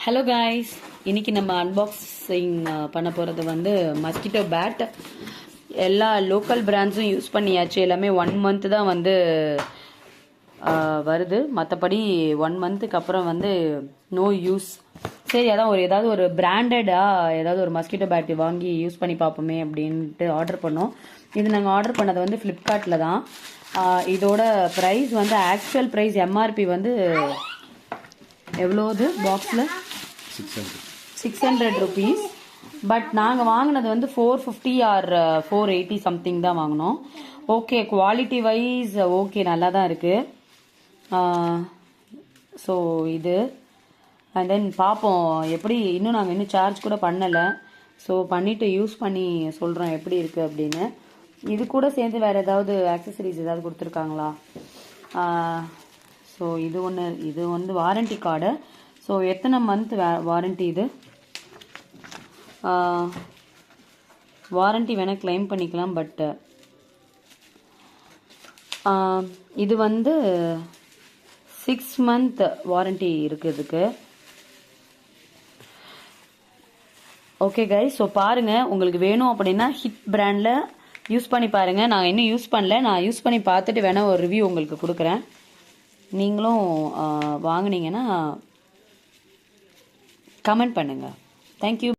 Hello guys, இன்னைக்கு நம்ம unboxing பண்ண போகிறது வந்து மஸ்கிட்டோ பேட். எல்லா லோக்கல் பிராண்ட்ஸும் யூஸ் பண்ணியாச்சு. எல்லாமே 1 month தான் வந்து வருது. மற்றபடி 1 monthக்கு அப்புறம் வந்து நோ யூஸ். சரி, அதான் ஏதாவது ஒரு பிராண்டடாக ஏதாவது ஒரு மஸ்கிட்டோ பேட் வாங்கி யூஸ் பண்ணி பார்ப்போமே அப்படின்ட்டு ஆர்டர் பண்ணோம். இது நாங்கள் ஆர்டர் பண்ணது வந்து ஃப்ளிப்கார்ட்டில் தான். இதோட ப்ரைஸ் வந்து ஆக்சுவல் ப்ரைஸ் எம்ஆர்பி வந்து எவ்வளோது பாக்ஸில் 600 rupees. பட் நாங்கள் வாங்கினது வந்து 450 ஆர் 480 சம்திங் தான் வாங்கினோம். ஓகே, குவாலிட்டி வைஸ் ஓகே, நல்லா தான் இருக்குது. ஸோ இது அண்ட் தென் பார்ப்போம் எப்படி. நாங்கள் இன்னும் சார்ஜ் கூட பண்ணலை. ஸோ பண்ணிவிட்டு யூஸ் பண்ணி சொல்கிறோம் எப்படி இருக்குது அப்படின்னு. இது கூட சேர்ந்து வேறு ஏதாவது ஆக்சசரிஸ் ஏதாவது கொடுத்துருக்காங்களா? ஸோ இது வந்து வாரண்டி கார்டு. ஸோ எத்தனை மந்த் வாரண்டி? இது வாரண்டி வேணால் கிளைம் பண்ணிக்கலாம். பட் இது வந்து 6 month வாரண்டி இருக்குது இதுக்கு. ஓகே கைஸ், ஸோ பாருங்கள், உங்களுக்கு வேணும் அப்படின்னா ஹிட் பிராண்டில் யூஸ் பண்ணி பாருங்கள். நான் இன்னும் யூஸ் பண்ணல. நான் யூஸ் பண்ணி பார்த்துட்டு வேணால் ஒரு ரிவ்யூ உங்களுக்கு கொடுக்குறேன். நீங்களும் வாங்கினீங்கன்னா கமெண்ட் பண்ணுங்கள். தேங்க்யூ.